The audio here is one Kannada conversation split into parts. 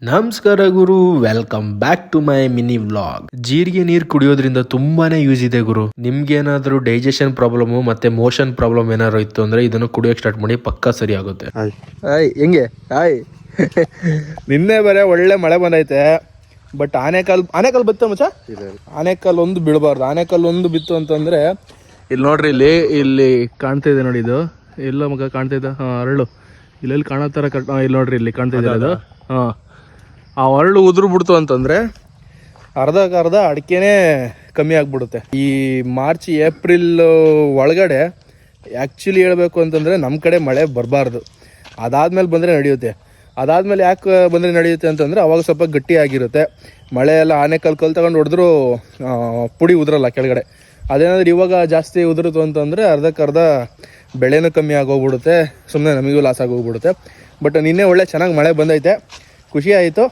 ನಮಸ್ಕಾರ ಗುರು, welcome back to my mini vlog. ಜೀರಿಗೆ ನೀರು ಕುಡಿಯೋದ್ರಿಂದ ತುಂಬಾನೇ ಯೂಸ್ ಇದೆ ಗುರು. ನಿಮ್ಗೇನಾದ್ರೂ ಡೈಜೆಷನ್ ಪ್ರಾಬ್ಲಮ್ ಮತ್ತೆ ಮೋಷನ್ ಪ್ರಾಬ್ಲಮ್ ಏನಾದ್ರು ಇತ್ತು ಅಂದ್ರೆ ಇದನ್ನು ಕುಡಿಯೋಕೆ ಸ್ಟಾರ್ಟ್ ಮಾಡಿ, ಪಕ್ಕಾ ಸರಿ ಆಗುತ್ತೆ. ಹೆಂಗೆ ನಿನ್ನೆ ಬೇರೆ ಒಳ್ಳೆ ಮಳೆ ಬಂದೈತೆ. ಬಟ್ ಆನೆಕಲ್ ಬತ್ತ ಮಚ್ಚ, ಆನೆಕಲ್ ಒಂದು ಬೀಳಬಾರ್ದು. ಆನೆಕಲ್ ಒಂದು ಬಿತ್ತು ಅಂತಂದ್ರೆ ಇಲ್ಲಿ ನೋಡ್ರಿ, ಇಲ್ಲಿ ಕಾಣ್ತಾ ಇದೆ ನೋಡಿ. ಇದು ಎಲ್ಲ ಮಗ ಕಾಣ್ತಾ ಇದೆ, ಅರಳು ಇಲ್ಲೆಲ್ಲಿ ಕಾಣೋ ತರ ಇಲ್ಲಿ ನೋಡ್ರಿ, ಇಲ್ಲಿ ಕಾಣ್ತಾ ಇದೆ ಅದು. ಆ ಅರಳು ಉದುರು ಬಿಡ್ತು ಅಂತಂದ್ರೆ ಅರ್ಧ ಅಡಿಕೆನೇ ಕಮ್ಮಿ ಆಗ್ಬಿಡುತ್ತೆ. ಈ ಮಾರ್ಚ್ ಏಪ್ರಿಲ್ ಒಳಗಡೆ ಆ್ಯಕ್ಚುಲಿ ಹೇಳ್ಬೇಕು ಅಂತಂದರೆ ನಮ್ಮ ಕಡೆ ಮಳೆ ಬರಬಾರ್ದು. ಅದಾದ್ಮೇಲೆ ಬಂದರೆ ನಡೆಯುತ್ತೆ. ಅದಾದ್ಮೇಲೆ ಯಾಕೆ ಬಂದರೆ ನಡೆಯುತ್ತೆ ಅಂತಂದರೆ ಅವಾಗ ಸ್ವಲ್ಪ ಗಟ್ಟಿಯಾಗಿರುತ್ತೆ ಮಳೆ ಎಲ್ಲ. ಆನೆಕಲ್ ತಗೊಂಡು ಹೊಡೆದ್ರೂ ಪುಡಿ ಉದುರಲ್ಲ ಕೆಳಗಡೆ. ಅದೇನಾದ್ರೂ ಇವಾಗ ಜಾಸ್ತಿ ಉದುರುತ್ತು ಅಂತಂದರೆ ಅರ್ಧಕ್ಕರ್ಧ ಬೆಳೆನೂ ಕಮ್ಮಿ ಆಗೋಗ್ಬಿಡುತ್ತೆ, ಸುಮ್ಮನೆ ನಮಗೂ ಲಾಸ್ ಆಗೋಗ್ಬಿಡುತ್ತೆ. ಬಟ್ ನಿನ್ನೆ ಒಳ್ಳೆ ಚೆನ್ನಾಗಿ ಮಳೆ ಬಂದೈತೆ, ಖುಷಿ ಆಯಿತು.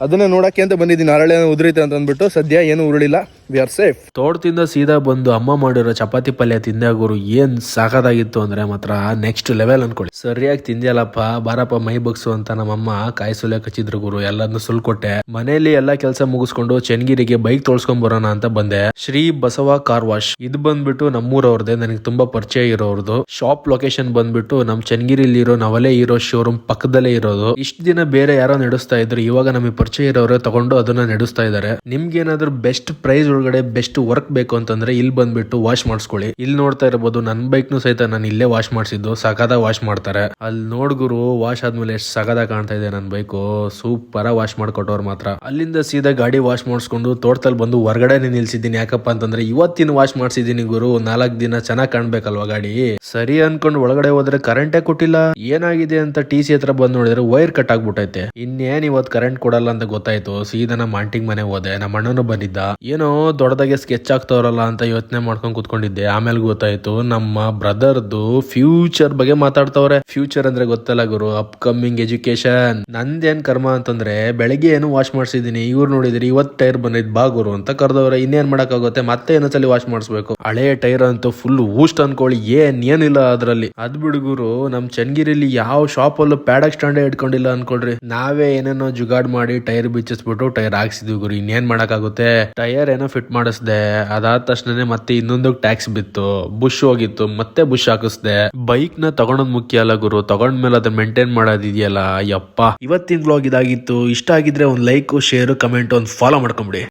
ಅದನ್ನ ನೋಡಕ್ಕೆ ಅಂತ ಬಂದಿದ್ದೀನಿ. ಅರಳೆ ಉದುರಿತೆ ಅಂತ ಅಂದ್ಬಿಟ್ಟು ಸದ್ಯ ಏನು ಉರುಳಿಲ್ಲ, ವಿ ಆರ್ ಸೇಫ್. ತೋಟದಿಂದ ಸೀದಾ ಬಂದು ಅಮ್ಮ ಮಾಡಿರೋ ಚಪಾತಿ ಪಲ್ಯ ತಿಂದೆ ಗುರು. ಏನ್ ಸಾಕಾಗಿತ್ತು ಅಂದ್ರೆ ಮಾತ್ರ ನೆಕ್ಸ್ಟ್ ಲೆವೆಲ್ ಅನ್ಕೊಳ್ಳಿ. ಸರಿಯಾಗಿ ತಿಂದ್ಯಲ್ಲಪ್ಪ, ಬಾರಪ್ಪ ಮೈ ಬಗ್ಸು ಅಂತ ನಮ್ಮಮ್ಮ ಕಾಯಿ ಸುಲಿಯಕ್ಕೆ ಹಚ್ಚಿದ್ರು ಗುರು. ಎಲ್ಲದನ್ನು ಸುಲ್ಕೊಟ್ಟೆ. ಮನೆಯಲ್ಲಿ ಎಲ್ಲಾ ಕೆಲಸ ಮುಗಿಸ್ಕೊಂಡು ಚೆನ್ನಗಿರಿಗೆ ಬೈಕ್ ತೊಳ್ಸ್ಕೊಂಡ್ ಬರೋಣ ಅಂತ ಬಂದೆ. ಶ್ರೀ ಬಸವ ಕಾರ್ ವಾಶ್ ಇದು ಬಂದ್ಬಿಟ್ಟು ನಮ್ಮೂರವ್ರದೇ, ನನಗೆ ತುಂಬಾ ಪರಿಚಯ ಇರೋರ್ದು. ಶಾಪ್ ಲೊಕೇಶನ್ ಬಂದ್ಬಿಟ್ಟು ನಮ್ ಚೆನ್ನಗಿರಿಲಿ ಇರೋ ನವಲೆ ಇರೋ ಶೋರೂಮ್ ಪಕ್ಕದಲ್ಲೇ ಇರೋದು. ಇಷ್ಟ ದಿನ ಬೇರೆ ಯಾರೋ ನಡೆಸ್ತಾ ಇದ್ರು, ಇವಾಗ ನಮಗೆ ಪರಿಚಯ ಇರೋರೇ ತಗೊಂಡು ಅದನ್ನ ನಡೆಸ್ತಾ ಇದ್ದಾರೆ. ನಿಮ್ಗೆ ಏನಾದ್ರು ಬೆಸ್ಟ್ ಪ್ರೈಸ್ ಒಳಗಡೆ ಬೆಸ್ಟ್ ವರ್ಕ್ ಬೇಕು ಅಂತಂದ್ರೆ ಇಲ್ಲಿ ಬಂದ್ಬಿಟ್ಟು ವಾಶ್ ಮಾಡಿಸ್ಕೊಳ್ಳಿ. ಇಲ್ಲಿ ನೋಡ್ತಾ ಇರಬಹುದು, ನನ್ನ ಬೈಕ್ ನು ಸಹಿತ ನಾನು ಇಲ್ಲೇ ವಾಶ್ ಮಾಡಿಸಿದ್ದು. ಸಕಾದಾಗ ವಾಶ್ ಮಾಡ್ತಾರೆ. ಅಲ್ಲಿ ನೋಡ್ಗುರು, ವಾಶ್ ಆದ್ಮೇಲೆ ಎಷ್ಟು ಸಕಾದಾಗ ಕಾಣ್ತಾ ಇದೆ ನನ್ನ ಬೈಕು. ಸೂಪರ್ ವಾಶ್ ಮಾಡ್ಕೊಟ್ಟವ್ರು ಮಾತ್ರ. ಅಲ್ಲಿಂದ ಸೀದಾ ಗಾಡಿ ವಾಶ್ ಮಾಡಿಸ್ಕೊಂಡು ತೋಟದಲ್ಲಿ ಬಂದು ಹೊರಗಡೆ ನಿಲ್ಸಿದ್ದೀನಿ. ಯಾಕಪ್ಪ ಅಂತಂದ್ರೆ ಇವತ್ತಿನ ವಾಶ್ ಮಾಡಿಸಿದೀನಿ ಗುರು. 4 ದಿನ ಚೆನ್ನಾಗಿ ಕಾಣ್ಬೇಕಲ್ವಾ ಗಾಡಿ. ಸರಿ ಅನ್ಕೊಂಡು ಒಳಗಡೆ ಹೋದ್ರೆ ಕರೆಂಟೇ ಕೊಟ್ಟಿಲ್ಲ. ಏನಾಗಿದೆ ಅಂತ TC ಹತ್ರ ಬಂದು ನೋಡಿದ್ರೆ ವೈರ್ ಕಟ್ ಆಗ್ಬಿಟ್ಟೈತೆ. ಇನ್ನೇನ್ ಇವತ್ತು ಕರೆಂಟ್ ಕೊಡಲ್ಲ ಅಂತ ಗೊತ್ತಾಯ್ತು. ಸೀದಾ ನಮ್ಮ ಆಂಟಿಗ್ ಮನೆ ಹೋದೆ. ನಮ್ಮ ಅಣ್ಣನು ಬಂದಿದ್ದ. ಏನೋ ದೊಡ್ಡದಾಗೆ ಸ್ಕೆಚ್ ಆಗ್ತವ್ರಲ್ಲ ಅಂತ ಯೋಚನೆ ಮಾಡ್ಕೊಂಡು ಕುತ್ಕೊಂಡಿದ್ದೆ. ಆಮೇಲೆ ಗೊತ್ತಾಯ್ತು ನಮ್ಮ ಬ್ರದರ್ದು ಫ್ಯೂಚರ್ ಬಗ್ಗೆ ಮಾತಾಡ್ತವ್ರೆ. ಫ್ಯೂಚರ್ ಅಂದ್ರೆ ಗೊತ್ತಲ್ಲ ಗುರು, ಅಪ್ಕಮಿಂಗ್ ಎಜುಕೇಶನ್. ನಂದೇನ್ ಕರ್ಮ ಅಂತಂದ್ರೆ ಬೆಳಗ್ಗೆ ಏನು ವಾಶ್ ಮಾಡ್ಸಿದೀನಿ, ಇವ್ರು ನೋಡಿದ್ರಿ ಇವತ್ತು ಟೈರ್ ಬಂದಿದ್ ಬಾ ಗುರು ಅಂತ ಕರ್ದವ್ರೆ. ಇನ್ನೇನ್ ಮಾಡಕ್ಕಾಗುತ್ತೆ, ಮತ್ತೆ ಇನ್ನೊಂದ್ಸಲಿ ವಾಶ್ ಮಾಡಿಸ್ಬೇಕು. ಹಳೆ ಟೈರ್ ಅಂತೂ ಫುಲ್ ಊಸ್ಟ್ ಅನ್ಕೊಳ್ಳಿ, ಏನಿಲ್ಲ ಅದ್ರಲ್ಲಿ. ಅದ್ ಬಿಡುಗುರು, ನಮ್ ಚೆನ್ನಗಿರಿಲಿ ಯಾವ ಶಾಪ್ ಅಲ್ಲೂ ಪ್ಯಾಡಕ್ ಸ್ಟ್ಯಾಂಡೇ ಇಟ್ಕೊಂಡಿಲ್ಲ ಅನ್ಕೊಳ್ರಿ. ನಾವೇ ಏನೇನೋ ಜುಗಾಡ್ ಮಾಡಿ ಟೈರ್ ಬಿಚ್ಚಿಸ್ಬಿಟ್ಟು ಟೈರ್ ಹಾಕ್ಸಿದ್ವಿ ಗುರು. ಇನ್ನೇನ್ ಮಾಡಕ್ಕಾಗುತ್ತೆ. ಟೈರ್ ಏನೋ ಫಿಟ್ ಮಾಡಿಸ್ದೆ, ಅದಾದ ತಕ್ಷಣ ಮತ್ತೆ ಇನ್ನೊಂದು ಟ್ಯಾಕ್ಸ್ ಬಿತ್ತು, ಬುಷ್ ಹೋಗಿತ್ತು, ಮತ್ತೆ ಬುಷ್ ಹಾಕಿಸ್ದೆ. ಬೈಕ್ ನ ತಗೊಂಡೋದ್ ಮುಖ್ಯ ಅಲ್ಲ ಗುರು, ತಗೊಂಡ್ಮೇಲೆ ಅದನ್ನ ಮೇಂಟೈನ್ ಮಾಡೋದಿದೆಯಲ್ಲ ಯಪ್ಪ. ಇವತ್ತಿನ ವ್ಲಾಗ್ ಇದಾಗಿತ್ತು. ಇಷ್ಟ ಆಗಿದ್ರೆ ಒಂದು ಲೈಕ್, ಶೇರ್, ಕಮೆಂಟ್, ಒಂದು ಫಾಲೋ ಮಾಡ್ಕೊಂಬಿಡಿ.